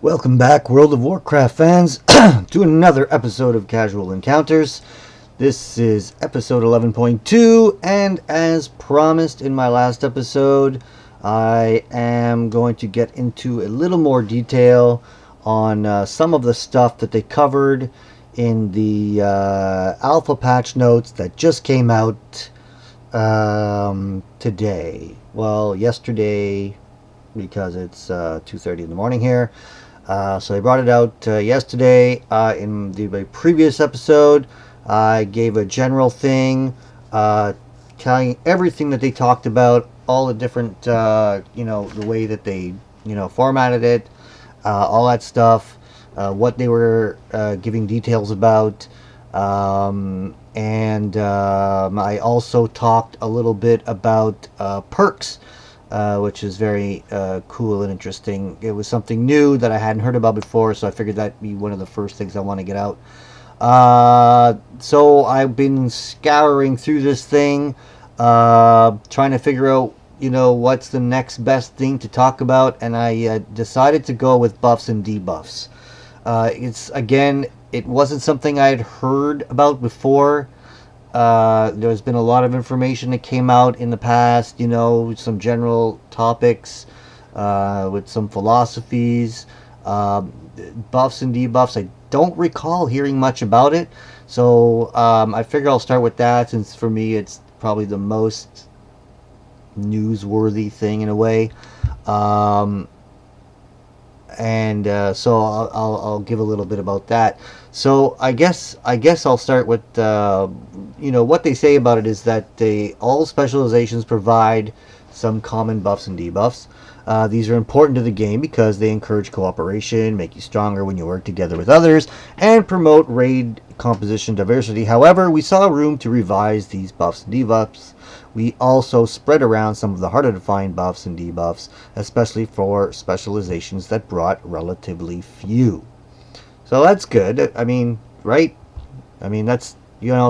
Welcome back, World of Warcraft fans, to another episode of Casual Encounters. This is episode 11.2, and as promised in my last episode, I am going to get into a little more detail on some of the stuff that they covered in the alpha patch notes that just came out today. Well, yesterday, because it's 2:30 in the morning here. So they brought it out yesterday. In the previous episode, I gave a general thing, telling everything that they talked about, all the different, the way that they, formatted it, all that stuff, what they were giving details about. And I also talked a little bit about perks. Which is very cool and interesting. It was something new that I hadn't heard about before, so I figured that'd be one of the first things I want to get out. So I've been scouring through this thing, trying to figure out, what's the next best thing to talk about, and I decided to go with buffs and debuffs. It wasn't something I had heard about before. There's been a lot of information that came out in the past, some general topics, with some philosophies, buffs and debuffs. I don't recall hearing much about it, so I figure I'll start with that, since for me it's probably the most newsworthy thing in a way. So I'll give a little bit about that. So I guess I'll start with what they say about it is that all specializations provide some common buffs and debuffs. These are important to the game because they encourage cooperation, make you stronger when you work together with others, and promote raid composition diversity. However, we saw room to revise these buffs and debuffs. We also spread around some of the harder to find buffs and debuffs, especially for specializations that brought relatively few. So that's good. I mean, right? I mean, that's,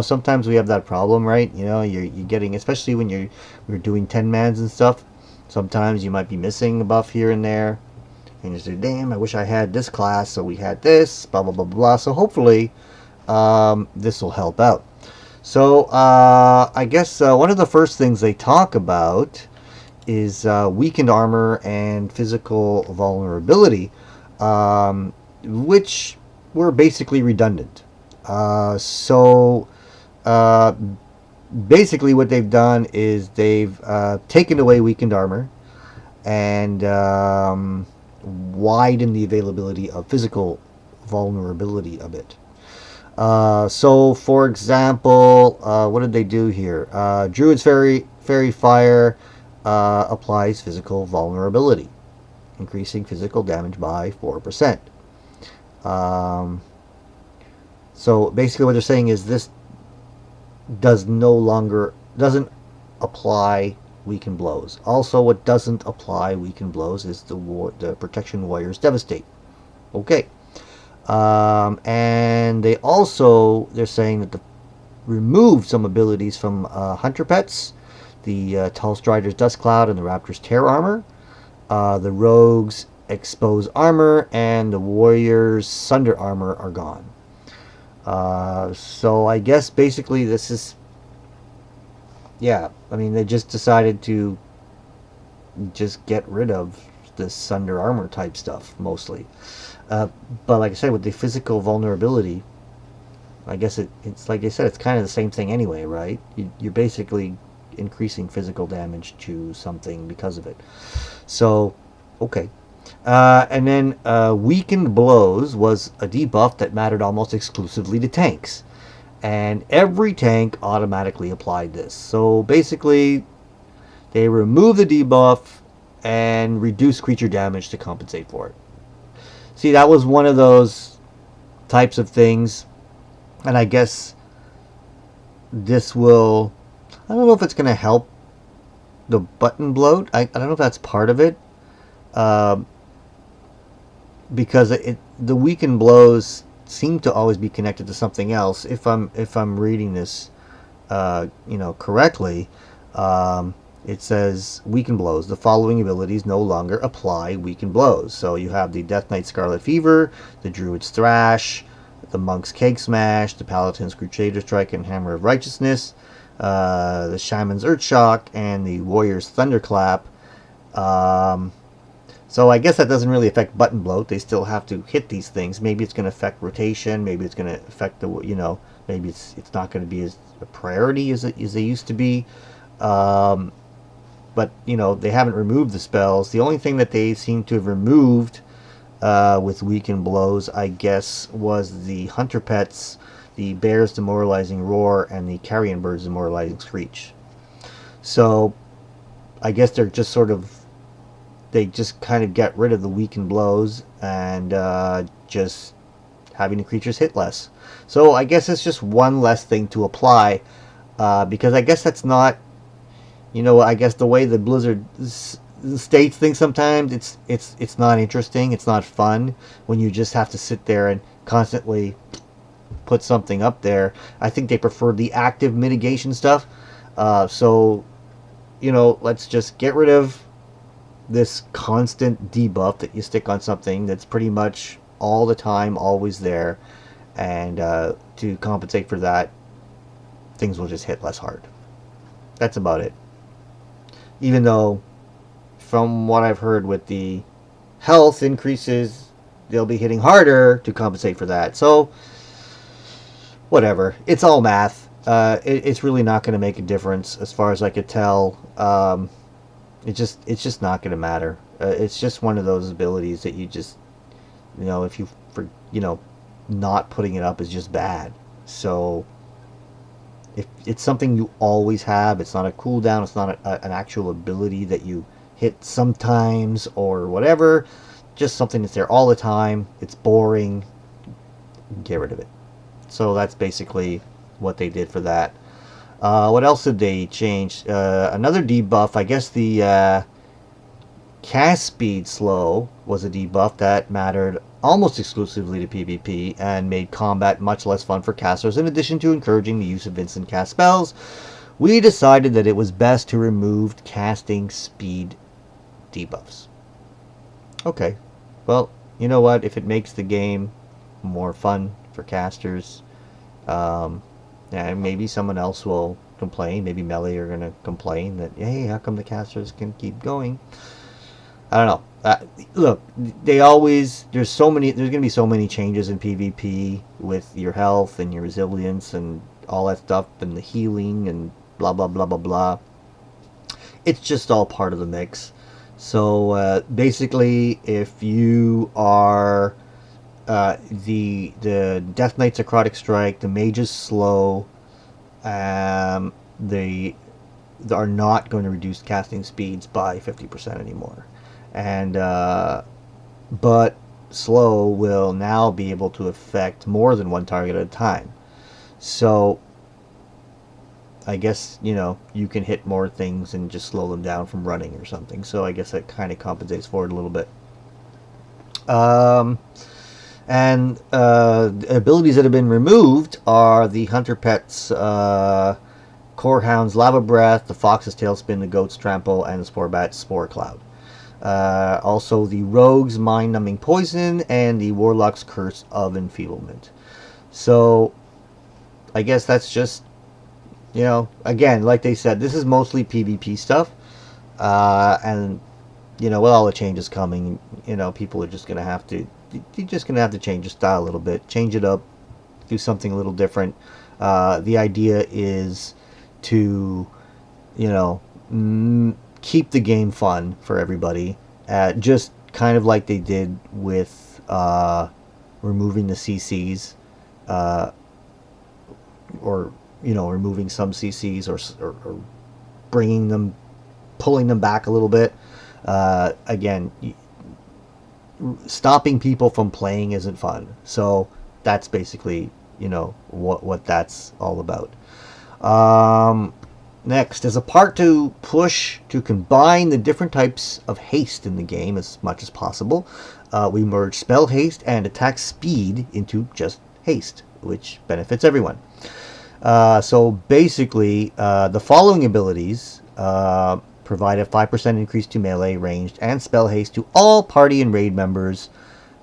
sometimes we have that problem, right? You're getting, especially when we're doing 10 mans and stuff, sometimes you might be missing a buff here and there. And you say, damn, I wish I had this class, so we had this, blah, blah, blah, blah. So hopefully this will help out. So I guess one of the first things they talk about is weakened armor and physical vulnerability, which were basically redundant. Basically what they've done is they've taken away weakened armor and widened the availability of physical vulnerability a bit. So for example, what did they do here? Druid's Fairy Fire applies physical vulnerability, increasing physical damage by 4%. So basically what they're saying is this doesn't apply weakened blows. Also, what doesn't apply weakened blows is the Protection Warrior's Devastate. Okay. And they're saying that removed some abilities from Hunter Pets, the Tall Strider's Dust Cloud and the Raptor's Terror Armor, the Rogue's Expose Armor, and the Warrior's Sunder Armor are gone. So I guess basically this is, they just decided to just get rid of this Sunder Armor type stuff, mostly. But like I said, with the physical vulnerability, I guess it's like I said, it's kind of the same thing anyway, right? You're basically increasing physical damage to something because of it. So, okay. And then weakened blows was a debuff that mattered almost exclusively to tanks. And every tank automatically applied this. So basically, they removed the debuff and reduced creature damage to compensate for it. See, that was one of those types of things. And I guess this will, I don't know if it's going to help the button bloat. I don't know if that's part of it. Because the weakened blows seem to always be connected to something else. If I'm reading this, correctly, it says Weaken Blows. The following abilities no longer apply Weaken Blows. So you have the Death Knight's Scarlet Fever, the Druid's Thrash, the Monk's Cake Smash, the Paladin's Crusader Strike and Hammer of Righteousness, the Shaman's Earthshock, and the Warrior's Thunderclap. So I guess that doesn't really affect button bloat. They still have to hit these things. Maybe it's going to affect rotation. Maybe it's going to affect the, maybe it's not going to be as a priority as they used to be. But they haven't removed the spells. The only thing that they seem to have removed with Weaken Blows, I guess, was the Hunter Pets, the Bear's Demoralizing Roar, and the Carrion Bird's Demoralizing Screech. So I guess they're just they just kind of get rid of the Weaken Blows and just having the creatures hit less. So I guess it's just one less thing to apply, because I guess that's not, I guess the way the Blizzard states things sometimes, it's not interesting, it's not fun when you just have to sit there and constantly put something up there. I think they prefer the active mitigation stuff. So let's just get rid of this constant debuff that you stick on something that's pretty much all the time, always there, and to compensate for that, things will just hit less hard. That's about it. Even though, from what I've heard with the health increases, they'll be hitting harder to compensate for that. So, whatever. It's all math. It's really not going to make a difference as far as I could tell. It's just not going to matter. It's just one of those abilities that you just, if you, not putting it up is just bad. So if it's something you always have, it's not a cooldown, it's not an actual ability that you hit sometimes or whatever, just something that's there all the time, it's boring, get rid of it. So that's basically what they did for that. What else did they change? Another debuff, I guess the cast speed slow was a debuff that mattered almost exclusively to PvP and made combat much less fun for casters. In addition to encouraging the use of instant cast spells, we decided that it was best to remove casting speed debuffs. Okay, well, you know what? If it makes the game more fun for casters, and maybe someone else will complain. Maybe Melee are going to complain that, hey, how come the casters can keep going? I don't know. Look, there's going to be so many changes in PvP with your health and your resilience and all that stuff and the healing and blah, blah, blah, blah, blah. It's just all part of the mix. So basically, if you are the Death Knight's Necrotic Strike, the Mage's Slow, they are not going to reduce casting speeds by 50% anymore. And but Slow will now be able to affect more than one target at a time. So I guess, you can hit more things and just slow them down from running or something. So I guess that kind of compensates for it a little bit. And abilities that have been removed are the Hunter Pet's Corehound's Lava Breath, the Fox's Tailspin, the Goat's Trample, and the Sporebat's Spore Cloud. Also the Rogue's Mind-Numbing Poison and the Warlock's Curse of Enfeeblement. So I guess that's just, again, like they said, this is mostly PvP stuff. And, with all the changes coming, people are just going to have to, you're just going to have to change your style a little bit, change it up, do something a little different. The idea is to, keep the game fun for everybody, just kind of like they did with removing the CCs, or removing some CCs, or pulling them back a little bit. Again, stopping people from playing isn't fun, so that's basically what that's all about. Next, as a part to push to combine the different types of haste in the game as much as possible, we merged spell haste and attack speed into just haste, which benefits everyone. So basically, the following abilities provide a 5% increase to melee, ranged, and spell haste to all party and raid members.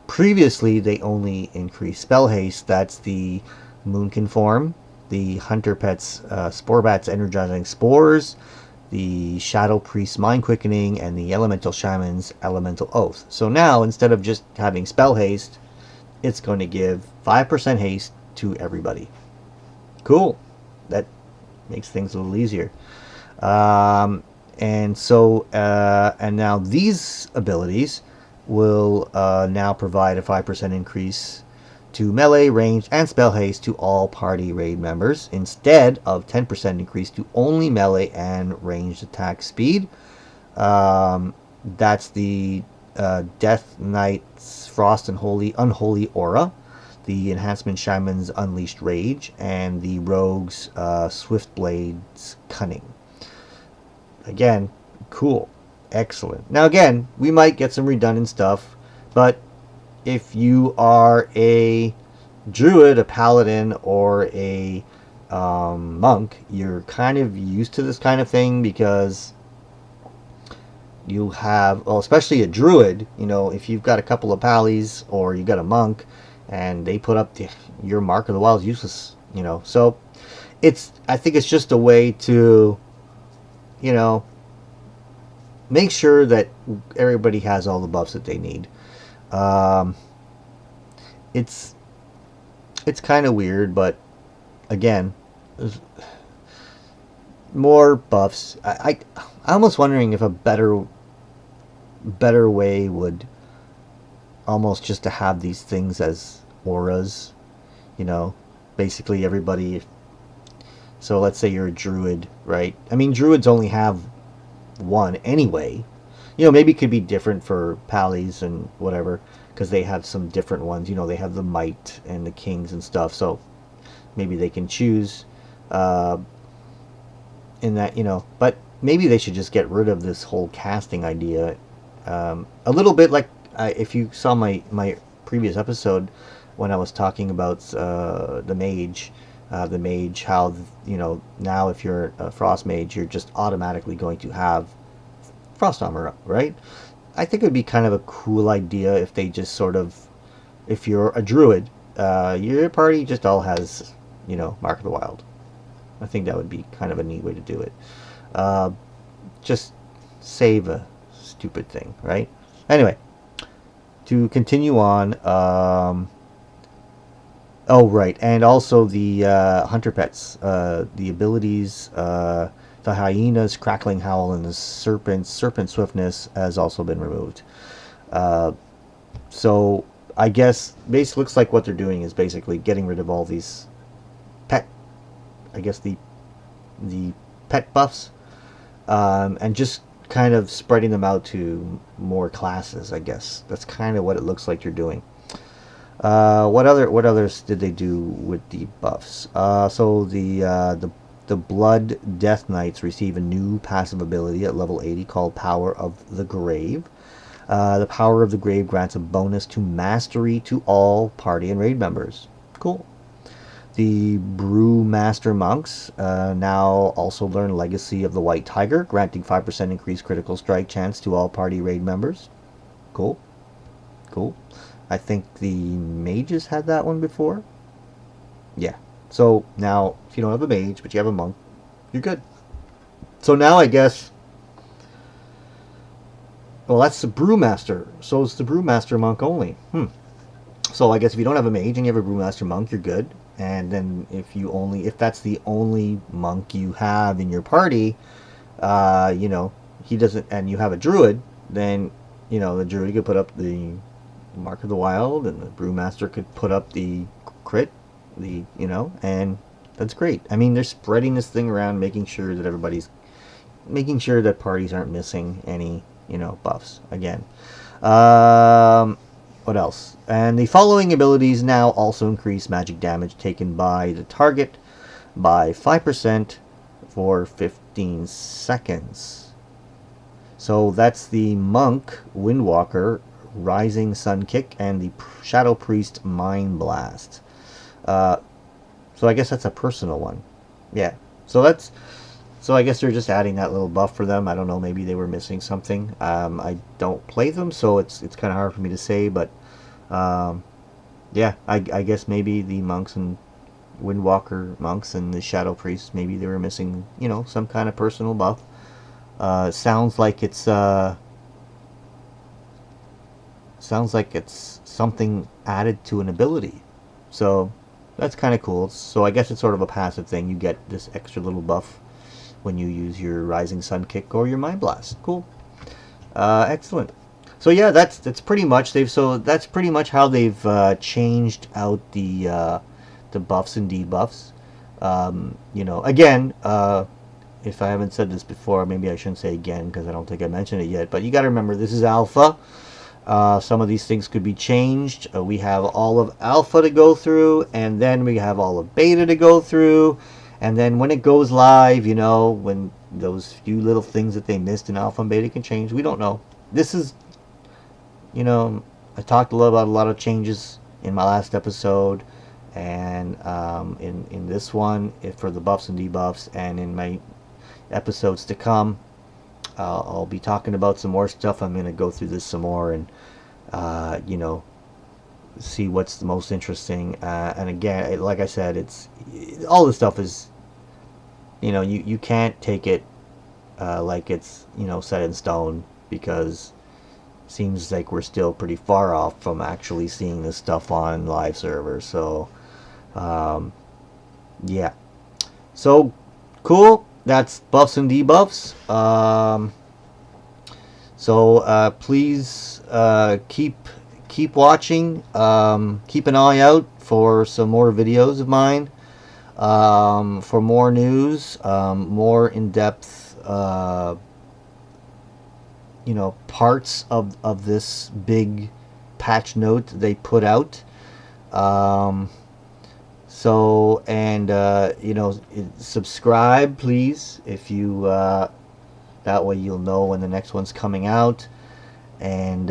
Previously, they only increased spell haste. That's the Moonkin form, the Hunter Pet's Spore Bat's Energizing Spores, the Shadow Priest's Mind Quickening, and the Elemental Shaman's Elemental Oath. So now, instead of just having spell haste, it's going to give 5% haste to everybody. Cool. That makes things a little easier. And now these abilities will now provide a 5% increase to melee, range, and spell haste to all party raid members, instead of 10% increase to only melee and ranged attack speed. That's the Death Knight's Frost and Unholy Aura, the Enhancement Shaman's Unleashed Rage, and the Rogue's Swift Blade's Cunning. Again, cool. Excellent. Now again, we might get some redundant stuff, but if you are a druid, a paladin, or a monk, you're kind of used to this kind of thing, because you have, well, especially a druid, you know, if you've got a couple of pallies or you got a monk and they put up your Mark of the Wild is useless, you know. So I think it's just a way to, you know, make sure that everybody has all the buffs that they need. It's kind of weird, but again, more buffs. I'm almost wondering if a better way would almost just to have these things as auras, you know, basically everybody. So let's say you're a druid, right? I mean, druids only have one anyway. You know, maybe it could be different for pallies and whatever, because they have some different ones. You know, they have the might and the kings and stuff, so maybe they can choose in that, you know. But maybe they should just get rid of this whole casting idea. A little bit like if you saw my previous episode when I was talking about the mage, how, you know, now if you're a frost mage, you're just automatically going to have frost armor up, right? I think it would be kind of a cool idea if they just sort of, if you're a druid, your party just all has, you know, Mark of the Wild. I think that would be kind of a neat way to do it. Just save a stupid thing, right? Anyway, to continue on, oh, right, and also the Hunter Pets, the abilities, the Hyena's Crackling Howl and the Serpent Swiftness has also been removed. So I guess basically looks like what they're doing is basically getting rid of all these pet, I guess the pet buffs, and just kind of spreading them out to more classes. I guess that's kind of what it looks like you're doing. What others did they do with the buffs? So the Blood Death Knights receive a new passive ability at level 80 called Power of the Grave. The Power of the Grave grants a bonus to mastery to all party and raid members. Cool. The Brewmaster Monks now also learn Legacy of the White Tiger, granting 5% increased critical strike chance to all party raid members. Cool. Cool. I think the mages had that one before. Yeah. So now, if you don't have a mage, but you have a monk, you're good. So now I guess, well, that's the Brewmaster. So it's the Brewmaster Monk only. So I guess if you don't have a mage and you have a Brewmaster Monk, you're good. And then if that's the only monk you have in your party, you know, he doesn't, and you have a druid, then, you know, the druid could put up the Mark of the Wild, and the Brewmaster could put up the crit, you know, and that's great. I mean, they're spreading this thing around, making sure that parties aren't missing any, you know, buffs again. What else? And the following abilities now also increase magic damage taken by the target by 5% for 15 seconds. So that's the Monk Windwalker Rising Sun Kick and the Shadow Priest Mind Blast. So I guess that's a personal one. Yeah. So So I guess they're just adding that little buff for them. I don't know, maybe they were missing something. I don't play them, so it's kind of hard for me to say, but yeah, I guess maybe the monks and Windwalker monks and the Shadow Priests, maybe they were missing, you know, some kind of personal buff. Sounds like it's something added to an ability, so that's kind of cool. So I guess it's sort of a passive thing. You get this extra little buff when you use your Rising Sun Kick or your Mind Blast. Cool. Excellent. So yeah, that's pretty much that's pretty much how they've changed out the buffs and debuffs. You know, again, if I haven't said this before, maybe I shouldn't say again because I don't think I mentioned it yet. But you got to remember, this is alpha. Some of these things could be changed. We have all of alpha to go through, and then we have all of beta to go through. And then when it goes live, you know, when those few little things that they missed in alpha and beta can change, we don't know. This is, you know, I talked about a lot of changes in my last episode, and in this one, for the buffs and debuffs, and in my episodes to come, I'll be talking about some more stuff. I'm going to go through this some more and, you know, see what's the most interesting. And again, like I said, all this stuff is, you know, you can't take it like it's, you know, set in stone, because it seems like we're still pretty far off from actually seeing this stuff on live servers. So yeah, so cool. That's buffs and debuffs. So please keep watching. Keep an eye out for some more videos of mine. For more news, more in-depth, you know, parts of this big patch note they put out. So, and you know, subscribe please, if you that way you'll know when the next one's coming out. And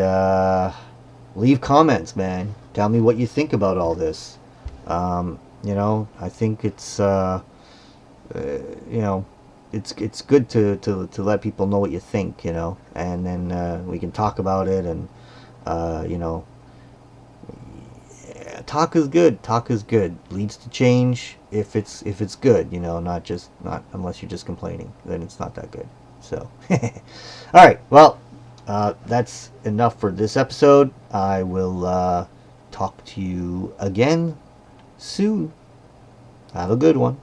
leave comments, man. Tell me what you think about all this. You know, I think it's you know, it's good to let people know what you think, you know, and then we can talk about it. And you know, talk is good. Talk is good. Leads to change if it's good, you know, not unless you're just complaining, then it's not that good. So all right, well, that's enough for this episode. I will talk to you again soon. Have a good one.